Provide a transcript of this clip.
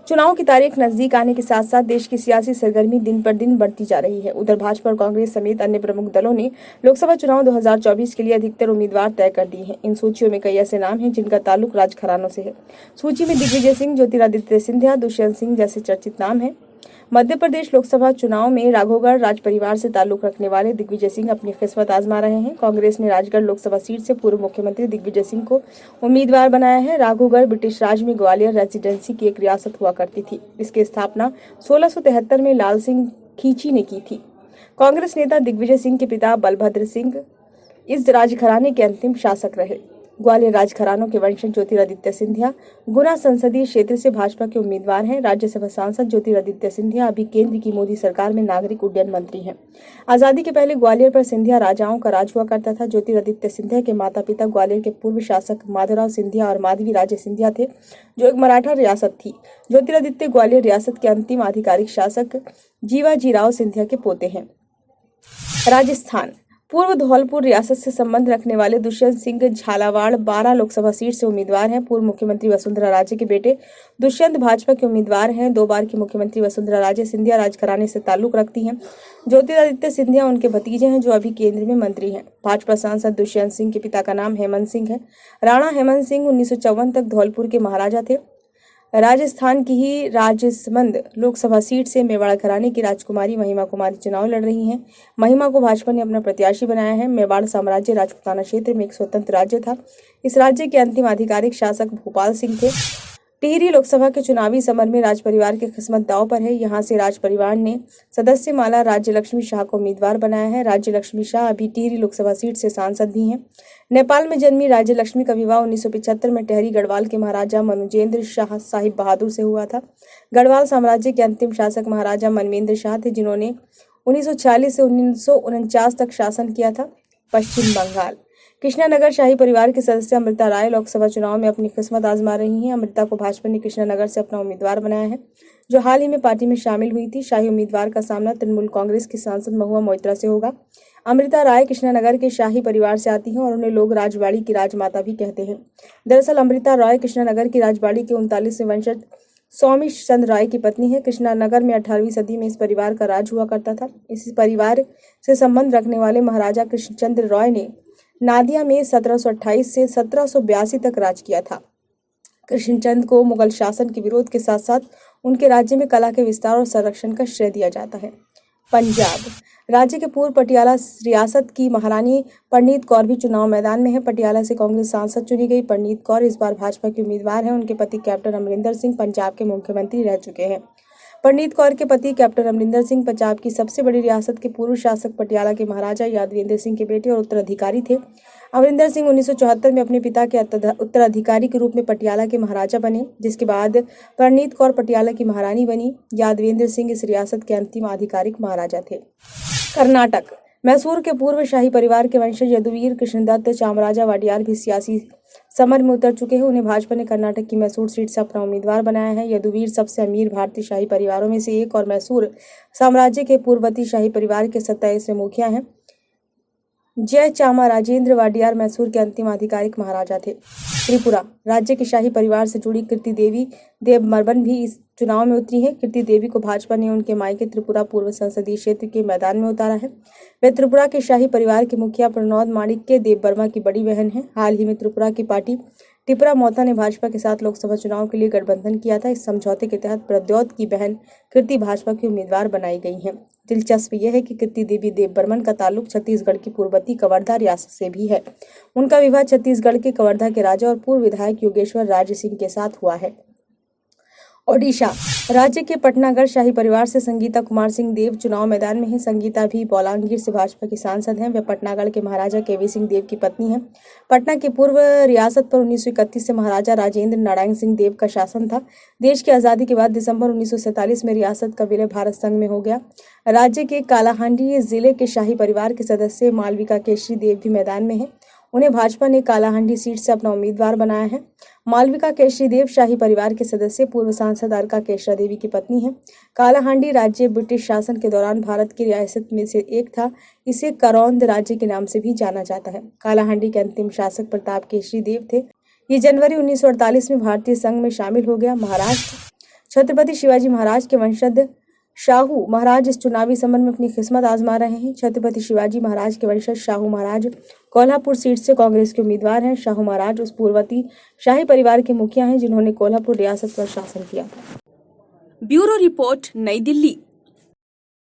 चुनाव की तारीख नजदीक आने के साथ साथ देश की सियासी सरगर्मी दिन पर दिन बढ़ती जा रही है। उधर भाजपा और कांग्रेस समेत अन्य प्रमुख दलों ने लोकसभा चुनाव 2024 के लिए अधिकतर उम्मीदवार तय कर दिए हैं। इन सूचियों में कई ऐसे नाम हैं जिनका ताल्लुक राजघरानों से है। सूची में दिग्विजय सिंह, ज्योतिरादित्य सिंधिया, दुष्यंत सिंह जैसे चर्चित नाम हैं। मध्य प्रदेश लोकसभा चुनाव में राघवगढ़ राज परिवार से ताल्लुक रखने वाले दिग्विजय सिंह अपनी किस्मत आजमा रहे हैं। कांग्रेस ने राजगढ़ लोकसभा सीट से पूर्व मुख्यमंत्री दिग्विजय सिंह को उम्मीदवार बनाया है। राघवगढ़ ब्रिटिश राज में ग्वालियर रेजिडेंसी की एक रियासत हुआ करती थी। इसकी स्थापना 1673 में लाल सिंह खींची ने की थी। कांग्रेस नेता दिग्विजय सिंह के पिता बलभद्र सिंह इस राजघराने के अंतिम शासक रहे। ग्वालियर राजघरानों के वंशज ज्योतिरादित्य सिंधिया गुना संसदीय क्षेत्र से भाजपा के उम्मीदवार हैं। राज्यसभा सांसद ज्योतिरादित्य सिंधिया अभी केंद्र की मोदी सरकार में नागरिक उड्डयन मंत्री हैं। आजादी के पहले ग्वालियर पर सिंधिया राजाओं का राज हुआ करता था। ज्योतिरादित्य सिंधिया के माता पिता ग्वालियर के पूर्व शासक माधवराव सिंधिया और माधवी राजे सिंधिया थे, जो एक मराठा रियासत थी। ज्योतिरादित्य ग्वालियर रियासत के अंतिम आधिकारिक शासक जीवाजीराव सिंधिया के पोते हैं। राजस्थान पूर्व धौलपुर रियासत से संबंध रखने वाले दुष्यंत सिंह झालावाड़ 12 लोकसभा सीट से उम्मीदवार हैं। पूर्व मुख्यमंत्री वसुंधरा राजे के बेटे दुष्यंत भाजपा के उम्मीदवार हैं। 2 बार की मुख्यमंत्री वसुंधरा राजे सिंधिया राजघराने से ताल्लुक रखती हैं। ज्योतिरादित्य सिंधिया उनके भतीजे हैं, जो अभी केंद्र में मंत्री हैं। भाजपा सांसद दुष्यंत सिंह के पिता का नाम हेमंत सिंह है। राणा हेमंत सिंह 1954 तक धौलपुर के महाराजा थे। राजस्थान की ही राजसमंद लोकसभा सीट से मेवाड़ घराने की राजकुमारी महिमा कुमारी चुनाव लड़ रही हैं। महिमा को भाजपा ने अपना प्रत्याशी बनाया है। मेवाड़ साम्राज्य राजपूताना क्षेत्र में एक स्वतंत्र राज्य था। इस राज्य के अंतिम आधिकारिक शासक भोपाल सिंह थे। टिहरी लोकसभा के चुनावी समर में राज परिवार की किस्मत दांव पर है। यहां से राज परिवार ने सदस्य माला राज्यलक्ष्मी शाह को उम्मीदवार बनाया है। राज्यलक्ष्मी शाह अभी टिहरी लोकसभा सीट से सांसद भी हैं। नेपाल में जन्मी राज्यलक्ष्मी का विवाह 1975 में टेहरी गढ़वाल के महाराजा मनुजेंद्र शाह साहिब बहादुर से हुआ था। गढ़वाल साम्राज्य के अंतिम शासक महाराजा मनवेंद्र शाह थे, जिन्होंने 1946 से 1949 तक शासन किया था। पश्चिम बंगाल कृष्णानगर शाही परिवार के सदस्य अमृता राय लोकसभा चुनाव में अपनी किस्मत आजमा रही हैं। अमृता को भाजपा ने कृष्णानगर से अपना उम्मीदवार बनाया है, जो हाल ही में पार्टी में शामिल हुई थी। शाही उम्मीदवार का सामना तृणमूल कांग्रेस की सांसद महुआ मोइत्रा से होगा। अमृता राय कृष्णानगर के शाही परिवार से आती हैं और उन्हें लोग राजवाड़ी की राजमाता भी कहते हैं। दरअसल अमृता राय कृष्णानगर की राजवाड़ी के 39वें वंशज स्वामी चंद्र राय की पत्नी है। कृष्णानगर में 18वीं सदी में इस परिवार का राज हुआ करता था। इस परिवार से संबंध रखने वाले महाराजा कृष्णचंद्र राय ने नादिया में 1728 से 1782 तक राज किया था। कृष्णचंद को मुगल शासन के विरोध के साथ साथ उनके राज्य में कला के विस्तार और संरक्षण का श्रेय दिया जाता है। पंजाब राज्य के पूर्व पटियाला रियासत की महारानी परनीत कौर भी चुनाव मैदान में है। पटियाला से कांग्रेस सांसद चुनी गई परनीत कौर इस बार भाजपा की उम्मीदवार हैं। उनके पति कैप्टन अमरिंदर सिंह पंजाब के मुख्यमंत्री रह चुके हैं। परनीत कौर के पति कैप्टन अमरिंदर सिंह पंजाब की सबसे बड़ी रियासत के पूर्व शासक पटियाला के महाराजा यादवेंद्र सिंह के बेटे और उत्तराधिकारी थे। अमरिंदर सिंह 1974 में अपने पिता के उत्तराधिकारी के रूप में पटियाला के महाराजा बने, जिसके बाद परनीत कौर पटियाला की महारानी बनी। यादवेंद्र सिंह इस रियासत के अंतिम आधिकारिक महाराजा थे। कर्नाटक मैसूर के पूर्व शाही परिवार के वंशज यदुवीर कृष्णदत्त चामराजा वाडियार भी सियासी समर में उतर चुके हैं। उन्हें भाजपा ने कर्नाटक की मैसूर सीट से अपना उम्मीदवार बनाया है। यदुवीर सबसे अमीर भारतीय शाही परिवारों में से एक और मैसूर साम्राज्य के पूर्ववर्ती शाही परिवार के 27वें मुखिया हैं। जय चामराजेंद्र वाडियार मैसूर के अंतिम आधिकारिक महाराजा थे। त्रिपुरा राज्य के शाही परिवार से जुड़ी कीर्ति देवी देवबर्मन भी इस चुनाव में उतरी है। कीर्ति देवी को भाजपा ने उनके मायके त्रिपुरा पूर्व संसदीय क्षेत्र के मैदान में उतारा है। वे त्रिपुरा के शाही परिवार के मुखिया प्रणोद माणिक्य देवबर्मा की बड़ी बहन है। हाल ही में त्रिपुरा की पार्टी टिपरा मोता ने भाजपा के साथ लोकसभा चुनाव के लिए गठबंधन किया था। इस समझौते के तहत प्रद्योत की बहन कीर्ति भाजपा की उम्मीदवार बनाई गई हैं। दिलचस्प यह है कि कीर्ति देवी देवबर्मन का ताल्लुक छत्तीसगढ़ की पूर्ववर्ती कवर्धा रियासत से भी है। उनका विवाह छत्तीसगढ़ के कवर्धा के राजा और पूर्व विधायक योगेश्वर राज सिंह के साथ हुआ है। ओडिशा राज्य के पटनागढ़ शाही परिवार से संगीता कुमार सिंह देव चुनाव मैदान में है। संगीता भी बौलांगीर से भाजपा की सांसद हैं। वे पटनागढ़ के महाराजा केवी सिंह देव की पत्नी हैं। पटना की पूर्व रियासत पर 1931 से महाराजा राजेंद्र नारायण सिंह देव का शासन था। देश की आजादी के बाद दिसंबर 1947 में रियासत का विलय भारत संघ में हो गया। राज्य के कालाहांडी जिले के शाही परिवार के सदस्य मालविका केशरी देव भी मैदान में है। उन्हें भाजपा ने कालाहांडी सीट से अपना उम्मीदवार बनाया है। मालविका केशरी देव शाही परिवार के सदस्य पूर्व सांसद अलका केशरा देवी की पत्नी हैं। कालाहांडी राज्य ब्रिटिश शासन के दौरान भारत की रियासत में से एक था। इसे करौंद राज्य के नाम से भी जाना जाता है। कालाहांडी के अंतिम शासक प्रताप केशरी देव थे। ये जनवरी 1948 में भारतीय संघ में शामिल हो गया। महाराष्ट्र छत्रपति शिवाजी महाराज के वंशज शाहू महाराज इस चुनावी समर में अपनी किस्मत आजमा रहे हैं। छत्रपति शिवाजी महाराज के वंशज शाहू महाराज कोल्हापुर सीट से कांग्रेस के उम्मीदवार हैं। शाहू महाराज उस पूर्ववर्ती शाही परिवार के मुखिया हैं जिन्होंने कोल्हापुर रियासत पर शासन किया था। ब्यूरो रिपोर्ट, नई दिल्ली।